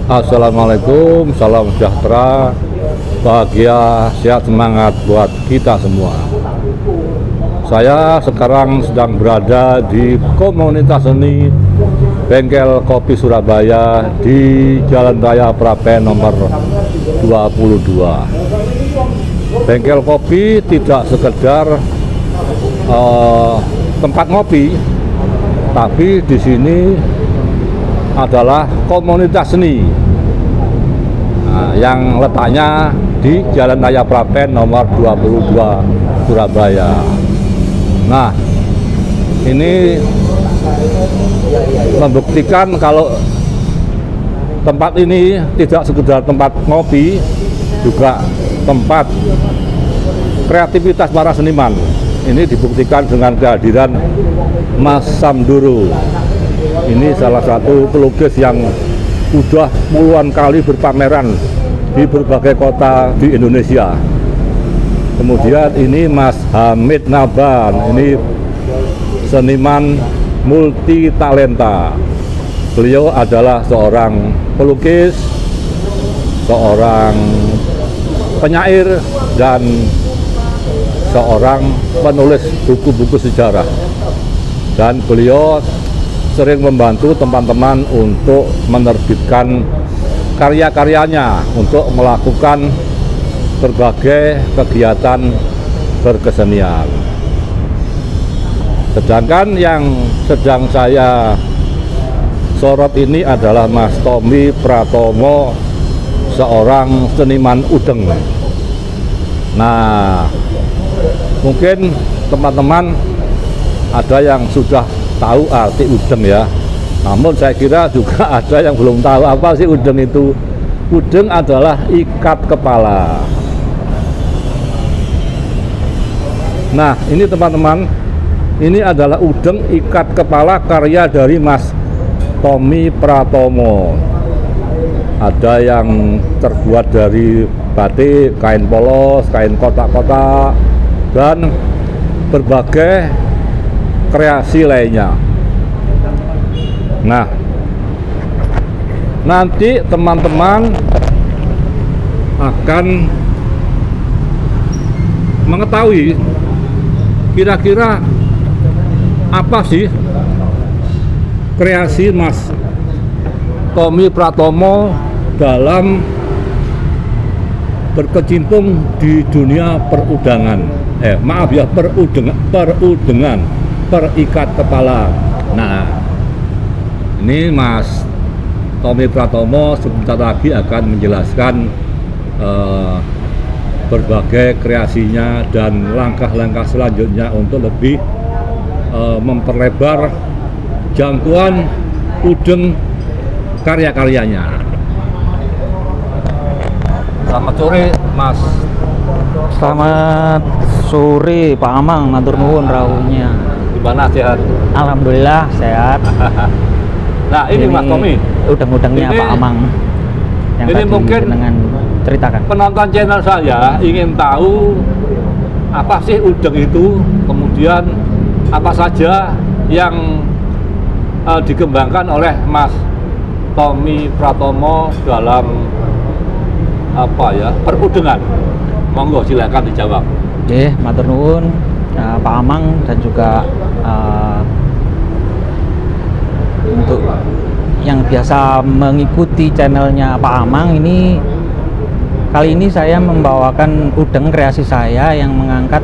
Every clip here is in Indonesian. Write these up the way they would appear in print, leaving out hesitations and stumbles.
Assalamualaikum, salam sejahtera, bahagia, sehat, semangat buat kita semua. Saya sekarang sedang berada di komunitas seni Bengkel Kopi Surabaya di Jalan Raya Prapen nomor 22. Bengkel kopi tidak sekedar tempat ngopi, tapi di sini adalah komunitas seni yang letaknya di Jalan Raya Prapen nomor 22 Surabaya. Nah, ini membuktikan kalau tempat ini tidak sekedar tempat ngopi, juga tempat kreativitas para seniman. Ini dibuktikan dengan kehadiran Mas Samduro. Ini salah satu pelukis yang sudah puluhan kali berpameran di berbagai kota di Indonesia. Kemudian ini Mas Hamid Naban, ini seniman multi talenta. Beliau adalah seorang pelukis, seorang penyair, dan seorang penulis buku-buku sejarah. Dan beliau sering membantu teman-teman untuk menerbitkan karya-karyanya untuk melakukan berbagai kegiatan berkesenian. Sedangkan yang sedang saya sorot ini adalah Mas Tommy Pratomo, seorang seniman udeng. Nah, mungkin teman-teman ada yang sudah tahu arti udeng ya, namun saya kira juga ada yang belum tahu apa sih udeng itu. Udeng adalah ikat kepala. Nah, ini teman-teman, ini adalah udeng ikat kepala karya dari Mas Tommy Pratomo. Ada yang terbuat dari batik, kain polos, kain kotak-kotak, dan berbagai kreasi lainnya. Nah, nanti teman-teman akan mengetahui kira-kira apa sih kreasi Mas Tommy Pratomo dalam berkecimpung di dunia perudangan. Perudengan, perikat kepala. Nah, ini Mas Tommy Pratomo sebentar lagi akan menjelaskan berbagai kreasinya dan langkah-langkah selanjutnya untuk lebih memperlebar jangkauan udeng karya-karyanya. Selamat sore, Mas. Selamat sore Pak Amang, matur nuwun rawuhnya. Gimana, sehat? Alhamdulillah sehat. Nah, ini Mas Tommy, udeng-udengnya Pak Amang yang ini tadi mungkin dengan ceritakan. penonton channel saya ingin tahu apa sih udeng itu, kemudian apa saja yang dikembangkan oleh Mas Tommy Pratomo dalam perudengan. Monggo silakan dijawab. Oke, matur nuwun Pak Amang, dan juga untuk yang biasa mengikuti channelnya Pak Amang ini, kali ini saya membawakan udeng kreasi saya yang mengangkat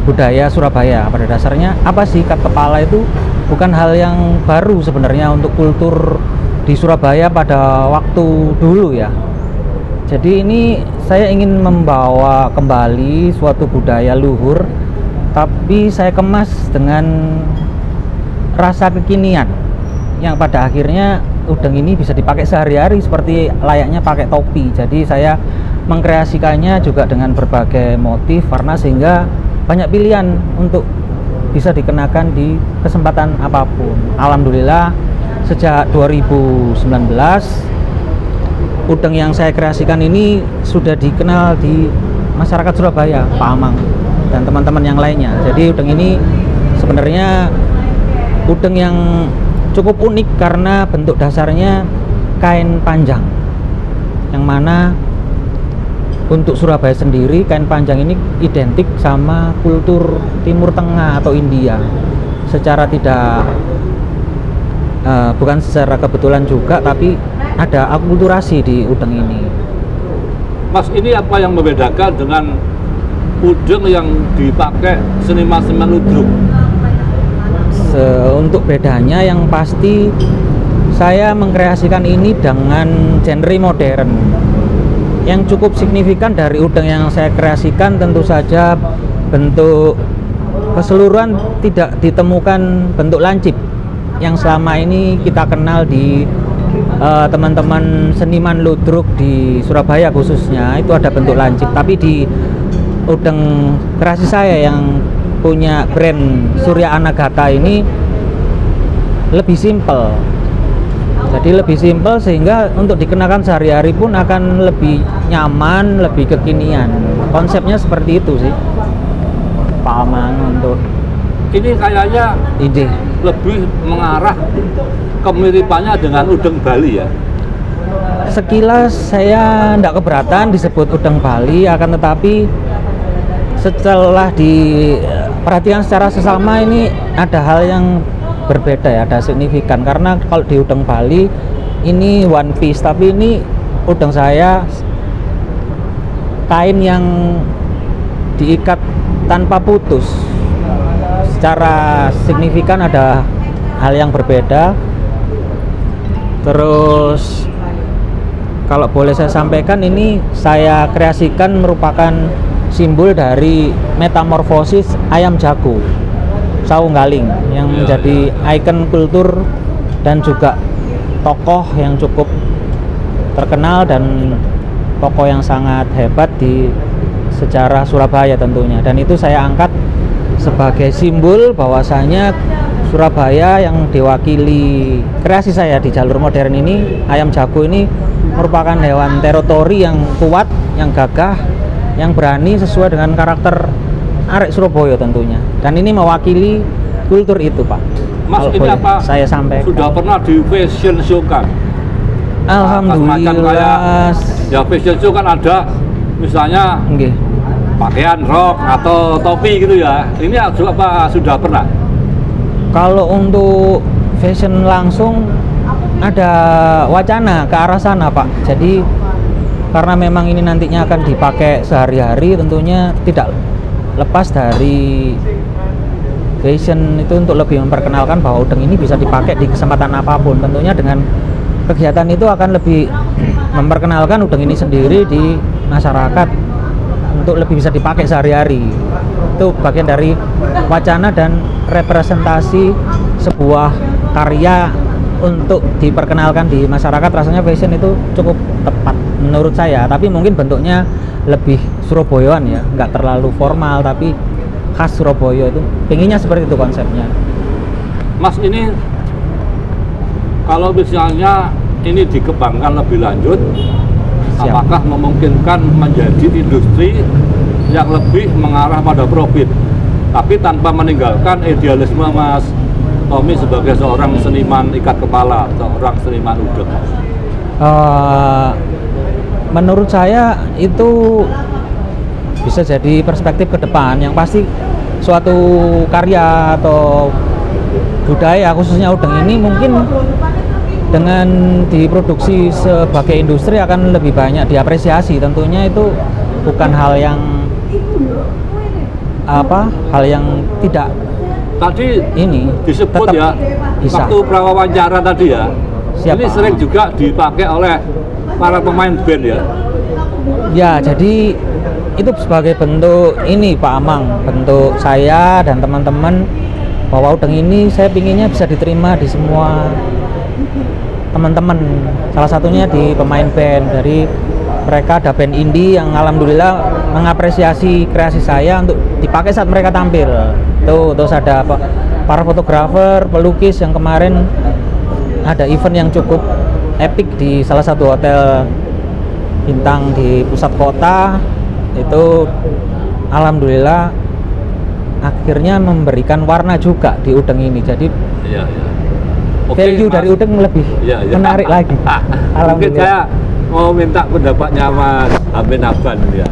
budaya Surabaya. Pada dasarnya apa sih ikat kepala itu bukan hal yang baru sebenarnya untuk kultur di Surabaya pada waktu dulu ya. Jadi ini saya ingin membawa kembali suatu budaya luhur, tapi saya kemas dengan rasa kekinian yang pada akhirnya udeng ini bisa dipakai sehari-hari seperti layaknya pakai topi. Jadi saya mengkreasikannya juga dengan berbagai motif warna sehingga banyak pilihan untuk bisa dikenakan di kesempatan apapun. Alhamdulillah sejak 2019 udeng yang saya kreasikan ini sudah dikenal di masyarakat Surabaya, Pak Amang dan teman-teman yang lainnya. Jadi udeng ini sebenarnya udeng yang cukup unik karena bentuk dasarnya kain panjang. yang mana untuk Surabaya sendiri kain panjang ini identik sama kultur Timur Tengah atau India secara tidak bukan secara kebetulan juga, tapi ada akulturasi di udeng ini. Mas, ini apa yang membedakan dengan udeng yang dipakai seniman-seniman ludruk? Untuk bedanya yang pasti saya mengkreasikan ini dengan genre modern. Yang cukup signifikan dari udeng yang saya kreasikan tentu saja bentuk keseluruhan tidak ditemukan bentuk lancip yang selama ini kita kenal di teman-teman seniman ludruk di Surabaya khususnya, itu ada bentuk lancip. Tapi di udeng kreasi saya yang punya brand Surya Anagata ini lebih simpel. Jadi lebih simpel sehingga untuk dikenakan sehari-hari pun akan lebih nyaman, lebih kekinian. Konsepnya seperti itu sih, Pak Amang. Untuk ini kayaknya ide lebih mengarah kemiripannya dengan udeng Bali ya. Sekilas saya tidak keberatan disebut udeng Bali, akan tetapi setelah diperhatikan secara sesama ini ada hal yang berbeda ya, ada signifikan. Karena kalau di udeng Bali ini one piece, tapi ini udeng saya kain yang diikat tanpa putus. Secara signifikan ada hal yang berbeda. Terus kalau boleh saya sampaikan, ini saya kreasikan merupakan simbol dari metamorfosis ayam jago Saung Galing yang menjadi ikon kultur dan juga tokoh yang cukup terkenal dan tokoh yang sangat hebat di sejarah Surabaya tentunya. Dan itu saya angkat sebagai simbol bahwasanya Surabaya yang diwakili kreasi saya di jalur modern ini, ayam jago ini merupakan hewan teritori yang kuat, yang gagah, yang berani sesuai dengan karakter arek Surabaya tentunya. Dan ini mewakili kultur itu, Pak. Mas, kalau ini apa saya sampaikan, sudah pernah di fashion show kan? Alhamdulillah. Ya fashion show kan ada misalnya pakaian rok atau topi gitu ya. Ini apa sudah pernah? Kalau untuk fashion langsung ada wacana ke arah sana, Pak. Jadi karena memang ini nantinya akan dipakai sehari-hari, tentunya tidak lepas dari fashion itu untuk lebih memperkenalkan bahwa udeng ini bisa dipakai di kesempatan apapun. Tentunya dengan kegiatan itu akan lebih memperkenalkan udeng ini sendiri di masyarakat untuk lebih bisa dipakai sehari-hari. Itu bagian dari wacana dan representasi sebuah karya untuk diperkenalkan di masyarakat. Rasanya fashion itu cukup tepat menurut saya, tapi mungkin bentuknya lebih Surabayaan ya, nggak terlalu formal tapi khas Surabaya. Itu pengennya seperti itu konsepnya. Mas, ini kalau misalnya ini dikembangkan lebih lanjut, apakah memungkinkan menjadi industri yang lebih mengarah pada profit, tapi tanpa meninggalkan idealisme Mas Tommy sebagai seorang seniman ikat kepala, seorang seniman udeng? Menurut saya itu bisa jadi perspektif ke depan. Yang pasti suatu karya atau budaya khususnya udeng ini mungkin dengan diproduksi sebagai industri akan lebih banyak diapresiasi. Tentunya itu bukan hal yang tidak tadi ini disebut ya bisa. Waktu prawawancara tadi ya. Siapa? Ini sering juga dipakai oleh para pemain band ya. Ya, jadi itu sebagai bentuk ini, Pak Amang, bentuk saya dan teman-teman bahwa udeng ini saya pinginnya bisa diterima di semua teman-teman. Salah satunya di pemain band. Dari mereka ada band indie yang alhamdulillah mengapresiasi kreasi saya untuk dipakai saat mereka tampil. Terus ada para fotografer, pelukis yang kemarin ada event yang cukup epic di salah satu hotel bintang di pusat kota. Itu alhamdulillah akhirnya memberikan warna juga di udeng ini. Jadi value dari udeng lebih menarik lagi. Mungkin saya mau minta pendapatnya Mas Amin Abban ya.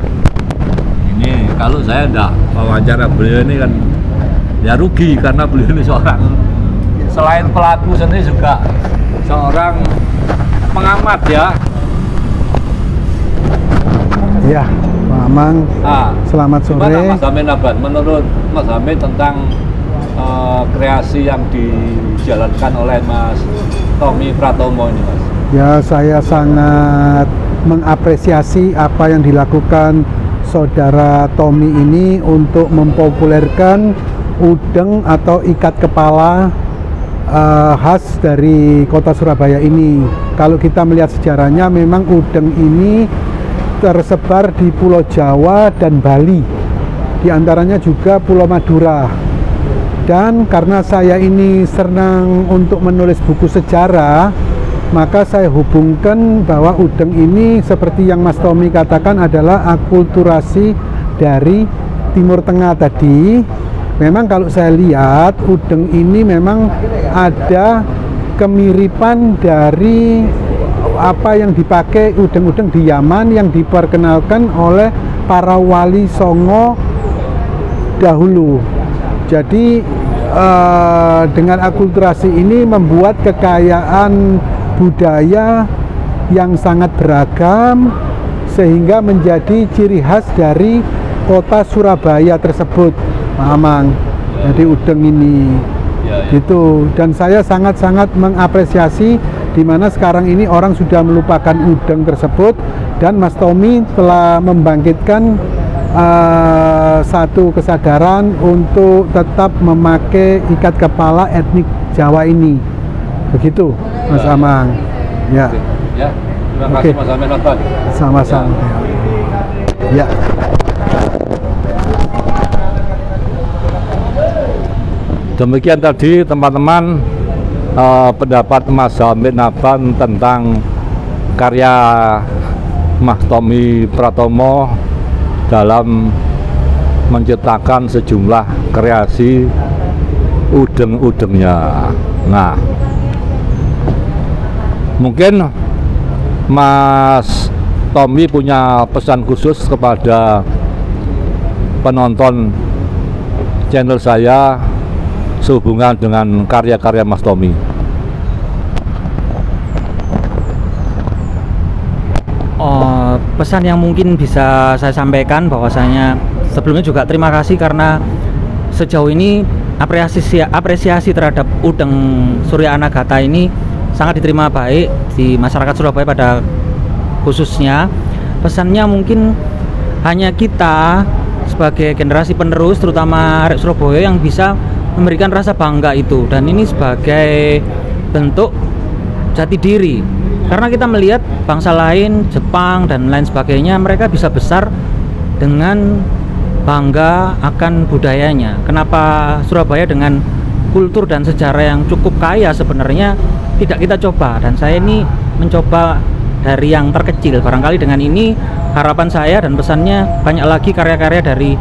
Ini kalau saya enggak wawancara beliau ini kan ya rugi, karena beliau ini seorang selain pelaku sendiri juga seorang pengamat ya. Ya, Pak Amang, selamat sore. Gimana Mas Amin Abban, menurut Mas Amin tentang kreasi yang dijalankan oleh Mas Tommy Pratomo ini, Mas? Ya, saya sangat mengapresiasi apa yang dilakukan saudara Tommy ini untuk mempopulerkan udeng atau ikat kepala khas dari kota Surabaya ini. Kalau kita melihat sejarahnya, memang udeng ini tersebar di Pulau Jawa dan Bali, di antaranya juga Pulau Madura. Dan karena saya ini senang untuk menulis buku sejarah, maka saya hubungkan bahwa udeng ini seperti yang Mas Tommy katakan adalah akulturasi dari Timur Tengah tadi. Memang kalau saya lihat udeng ini memang ada kemiripan dari apa yang dipakai udeng-udeng di Yaman yang diperkenalkan oleh para wali Songo dahulu. Jadi dengan akulturasi ini membuat kekayaan budaya yang sangat beragam sehingga menjadi ciri khas dari kota Surabaya tersebut, Pak Amang. Jadi udeng ini gitu, dan saya sangat-sangat mengapresiasi di mana sekarang ini orang sudah melupakan udeng tersebut, dan Mas Tommy telah membangkitkan satu kesadaran untuk tetap memakai ikat kepala etnik Jawa ini. Begitu, Mas Amang. Ya. Ya, terima kasih Mas Amin Abban. Sama-sama. Ya. Demikian tadi teman-teman pendapat Mas Amin Abban tentang karya Mas Tommy Pratomo dalam menciptakan sejumlah kreasi udeng-udengnya. Nah, mungkin Mas Tommy punya pesan khusus kepada penonton channel saya sehubungan dengan karya-karya Mas Tommy. Pesan yang mungkin bisa saya sampaikan bahwasanya sebelumnya juga terima kasih karena sejauh ini apresiasi terhadap udeng Surya Anagata ini sangat diterima baik di masyarakat Surabaya pada khususnya. Pesannya mungkin hanya kita sebagai generasi penerus terutama arek Surabaya yang bisa memberikan rasa bangga itu, dan ini sebagai bentuk jati diri. Karena kita melihat bangsa lain, Jepang dan lain sebagainya, mereka bisa besar dengan bangga akan budayanya. Kenapa Surabaya dengan kultur dan sejarah yang cukup kaya sebenarnya tidak kita coba? Dan saya ini mencoba dari yang terkecil. Barangkali dengan ini harapan saya dan pesannya banyak lagi karya-karya dari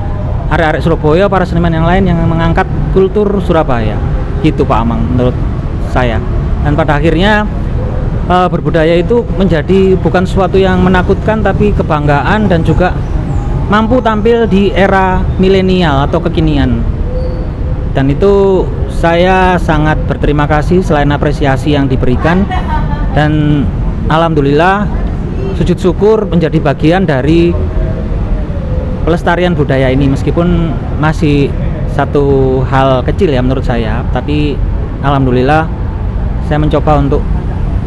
arek-arek Surabaya, para seniman yang lain yang mengangkat kultur Surabaya. Gitu Pak Amang menurut saya. Dan pada akhirnya berbudaya itu menjadi bukan sesuatu yang menakutkan, tapi kebanggaan dan juga mampu tampil di era milenial atau kekinian. Dan itu saya sangat berterima kasih selain apresiasi yang diberikan, dan alhamdulillah sujud syukur menjadi bagian dari pelestarian budaya ini, meskipun masih satu hal kecil ya menurut saya, tapi alhamdulillah saya mencoba untuk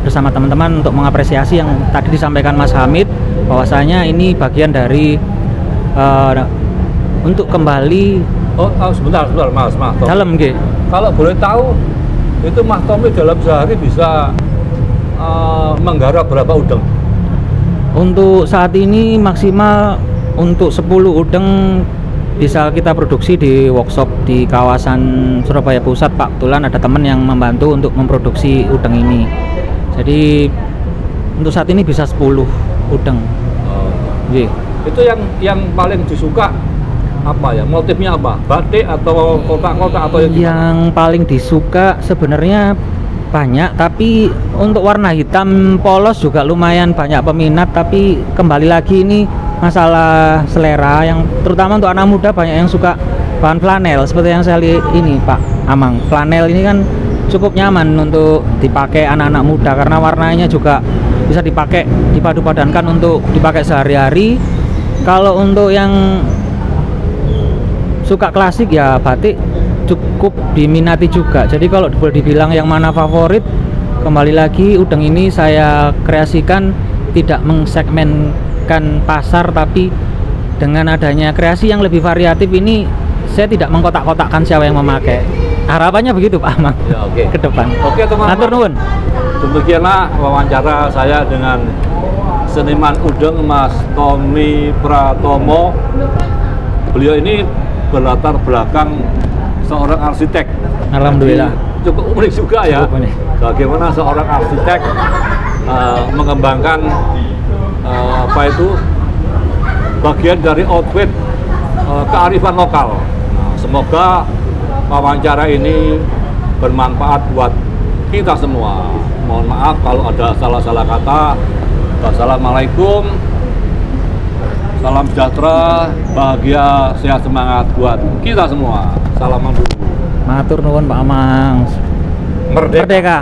bersama teman-teman untuk mengapresiasi yang tadi disampaikan Mas Hamid, bahwasanya ini bagian dari untuk kembali. Sebentar Mas Tommy. Dalam G. Kalau boleh tahu, itu Mas Tommy dalam sehari bisa menggarap berapa udeng? Untuk saat ini maksimal untuk 10 udeng bisa kita produksi di workshop di kawasan Surabaya Pusat. Pak, kebetulan ada teman yang membantu untuk memproduksi udeng ini. Jadi untuk saat ini bisa 10 udeng. Itu yang paling disuka apa ya? Motifnya apa? Batik atau kotak-kotak atau yang paling disuka sebenarnya banyak, tapi untuk warna hitam polos juga lumayan banyak peminat. Tapi kembali lagi ini masalah selera, yang terutama untuk anak muda banyak yang suka bahan flanel seperti yang saya lihat ini Pak Amang. Flanel ini kan cukup nyaman untuk dipakai anak-anak muda karena warnanya juga bisa dipakai, dipadu-padankan untuk dipakai sehari-hari. Kalau untuk yang suka klasik ya batik cukup diminati juga. Jadi kalau boleh dibilang yang mana favorit, kembali lagi udeng ini saya kreasikan tidak mengsegmenkan pasar, tapi dengan adanya kreasi yang lebih variatif ini saya tidak mengkotak-kotakkan siapa yang memakai. Harapannya begitu Pak Amang. Ya, oke. Ke depan. Oke teman-teman. Atur nuwun. Demikianlah wawancara saya dengan seniman udeng Mas Tommy Pratomo. Beliau ini berlatar belakang seorang arsitek. Alhamdulillah. Jadi, cukup unik juga ya. Cukup unik. Bagaimana seorang arsitek mengembangkan apa itu bagian dari outfit kearifan lokal. Nah, semoga wawancara ini bermanfaat buat kita semua. Mohon maaf kalau ada salah-salah kata. Wassalamualaikum. Salam sejahtera, bahagia, sehat, semangat buat kita semua. Salaman dulu. Matur nuwun Pak Amang. Merdeka. Merdeka.